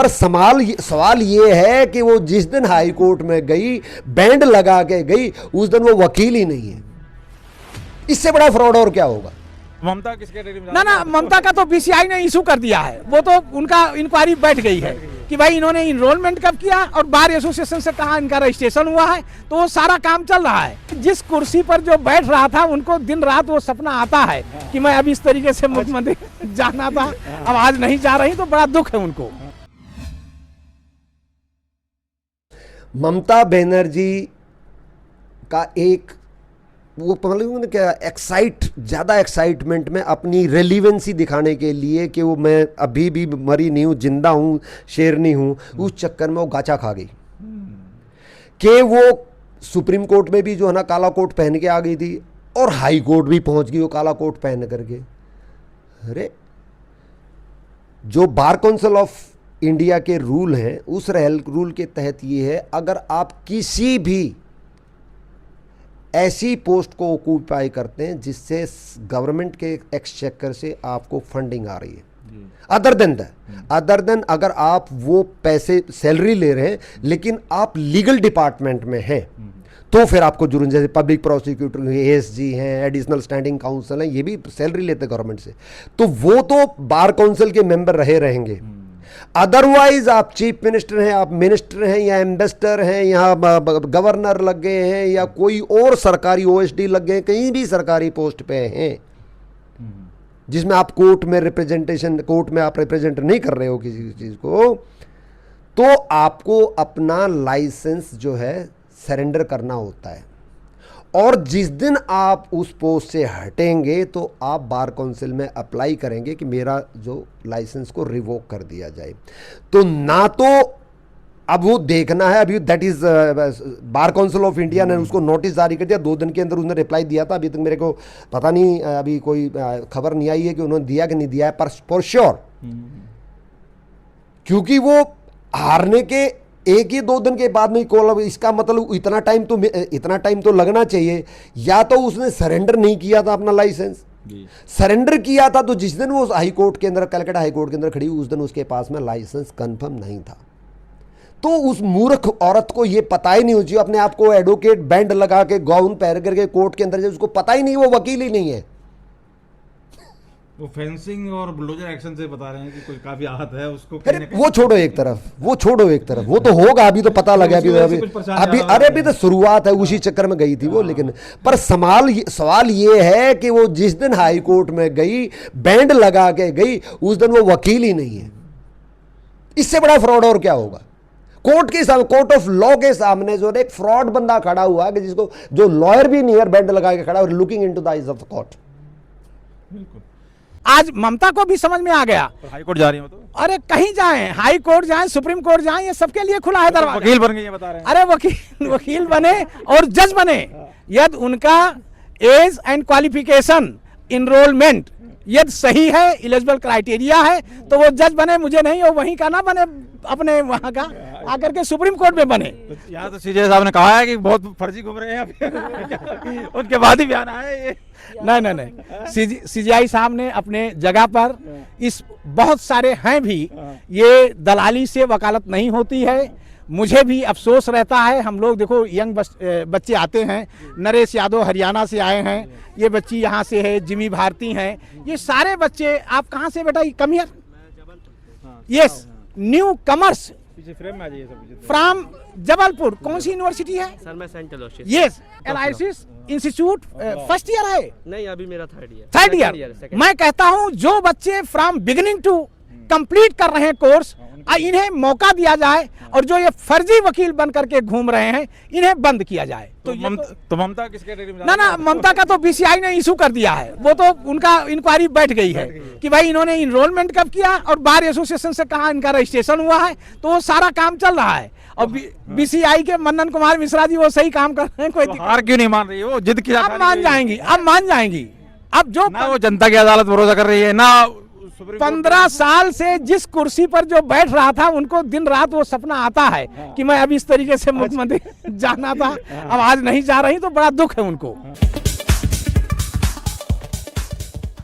पर सवाल ये है कि वो जिस दिन हाई कोर्ट में गई, बैंड लगा के गई, उस दिन वो वकील ही नहीं है। इससे बड़ा फ्रॉड और क्या होगा? ममता किस कैटेगरी में? ना ममता का तो बीसीआई ने इशू कर दिया है, वो तो उनका इंक्वायरी बैठ गई है कि भाई इन्होंने इनरोलमेंट कब किया और बार एसोसिएशन से कहा इनका रजिस्ट्रेशन हुआ है, तो वो सारा काम चल रहा है। जिस कुर्सी पर जो बैठ रहा था उनको दिन रात वो सपना आता है कि मैं अब इस तरीके से मुख्यमंत्री जाना था, अब आज नहीं जा रही, तो बड़ा दुख है उनको। ममता बनर्जी का एक वो मतलब क्या ज़्यादा एक्साइटमेंट में अपनी रेलिवेंसी दिखाने के लिए कि वो मैं अभी भी मरी नहीं हूँ, जिंदा हूँ, शेरनी हूँ, उस चक्कर में वो गाचा खा गई कि वो सुप्रीम कोर्ट में भी जो है ना काला कोट पहन के आ गई थी और हाई कोर्ट भी पहुँच गई वो काला कोट पहन करके। अरे जो बार काउंसिल ऑफ इंडिया के रूल हैं, उस रूल के तहत ये है, अगर आप किसी भी ऐसी पोस्ट को ऑक्यूपाई करते हैं जिससे गवर्नमेंट के एक्सचेकर से आपको फंडिंग आ रही है, अदर देन अगर आप वो पैसे सैलरी ले रहे हैं लेकिन आप लीगल डिपार्टमेंट में हैं, तो फिर आपको जुर्म, जैसे पब्लिक प्रोसिक्यूटर, एएसजी हैं, एडिशनल स्टैंडिंग काउंसिल हैं, ये भी सैलरी लेते गवर्नमेंट से, तो वो तो बार काउंसिल के मेंबर रहेंगे। अदरवाइज आप चीफ मिनिस्टर हैं, आप मिनिस्टर हैं या एम्बेसडर हैं, यहाँ गवर्नर लग गए हैं या कोई और सरकारी ओएसडी लग गए, कहीं भी सरकारी पोस्ट पे हैं जिसमें आप कोर्ट में आप रिप्रेजेंट नहीं कर रहे हो किसी चीज को, तो आपको अपना लाइसेंस जो है सरेंडर करना होता है। और जिस दिन आप उस पोस्ट से हटेंगे तो आप बार काउंसिल में अप्लाई करेंगे कि मेरा जो लाइसेंस को रिवोक कर दिया जाए। तो ना तो अब वो देखना है, अभी that is bar council of India ने उसको नोटिस जारी कर दिया, 2 दिन के अंदर उसने रिप्लाई दिया था, अभी तक मेरे को पता नहीं, अभी कोई खबर नहीं आई है कि उन्होंने दिया कि नहीं दिया है, पर फॉर श्योर, क्योंकि वो हारने के 1 या 2 दिन के बाद में कॉल, इसका मतलब इतना टाइम तो लगना चाहिए। या तो उसने सरेंडर नहीं किया था अपना लाइसेंस, सरेंडर किया था तो जिस दिन वो हाई कोर्ट के अंदर, कलकत्ता हाई कोर्ट के अंदर खड़ी, उस दिन उसके पास में लाइसेंस कंफर्म नहीं था। तो उस मूर्ख औरत को ये पता ही नहीं हो चाहिए, अपने आप को एडवोकेट बैंड लगा के गाउन पहन करके कोर्ट के अंदर, उसको पता ही नहीं वो वकील ही नहीं है। वो फेंसिंग और बुलडोजर एक्शन से बता रहे हैं कि कोई काफी आहत है उसको। वो छोड़ो एक तरफ, वो तो होगा, अभी तो पता लगा, अभी तो शुरुआत है, उसी चक्कर में गई थी वो। लेकिन पर सवाल ये है कि वो जिस दिन हाई कोर्ट में गई, बैंड लगा के गई, उस दिन वो वकील ही नहीं है। इससे बड़ा फ्रॉड और क्या होगा? कोर्ट के सामने, कोर्ट ऑफ लॉ के सामने जो एक फ्रॉड बंदा खड़ा हुआ है कि जिसको, जो लॉयर भी नहीं है, बैंड लगा के खड़ा और looking into the eyes of the court. बिल्कुल। आज ममता को भी समझ में आ गया, तो हाई कोर्ट जा रही है तो? अरे कहीं जाएं, हाई कोर्ट जाएं, सुप्रीम कोर्ट जाएं, ये सबके लिए खुला है दरवाजा। वकील बन गई है बता रहे हैं। अरे वकील बने और जज बने, यदि उनका एज एंड क्वालिफिकेशन, इनरोलमेंट यदि सही है, एलिजिबल क्राइटेरिया है, तो वो जज बने। मुझे नहीं, वो वहीं का ना बने, अपने वहां का आकर के सुप्रीम कोर्ट में बने। तो यहाँ तो सीजे साहब ने कहा है कि बहुत फर्जी घूम रहे हैं उनके बाद ही बयान आया ये। नहीं, सीजीआई साहब ने अपने जगह पर, इस बहुत सारे हैं भी, ये दलाली से वकालत नहीं होती है। मुझे भी अफसोस रहता है, हम लोग देखो यंग बच्चे आते हैं, नरेश यादव हरियाणा से आए हैं, ये बच्ची यहाँ से है, जिमी भारती हैं, ये सारे बच्चे, आप कहाँ से बेटा? Come here, yes, new commerce from Jabalpur. कौन सी यूनिवर्सिटी है सर? मैं Saint Aloysius. Yes, एलाइसिस institute, first year है? नहीं, अभी मेरा थर्ड ईयर। मैं कहता हूँ जो बच्चे फ्रॉम बिगिनिंग टू कंप्लीट कर रहे हैं कोर्स, इन्हें मौका दिया जाए, और जो ये फर्जी वकील बन करके घूम रहे हैं इन्हें बंद किया जाए। तो ममता किस कैटेगरी में? ना ममता का तो बीसीआई ने इशू कर दिया है, वो तो उनका इंक्वायरी बैठ गई है कि भाई इन्होंने इनरोलमेंट कब किया और बार एसोसिएशन से कहा इनका रजिस्ट्रेशन हुआ है, तो वो सारा काम चल रहा है। और बीसीआई के मनन कुमार मिश्रा जी वो सही काम कर रहे हैं, कोई हार क्यों नहीं मान रही है? वो जिद किया, अब मान जाएंगी। अब जो ना वो जनता की अदालत भरोसा कर रही है, ना 15 साल से जिस कुर्सी पर जो बैठ रहा था, उनको दिन रात वो सपना आता है कि मैं अब इस तरीके से मुख्यमंत्री जाना था, अब आज नहीं जा रही, तो बड़ा दुख है उनको।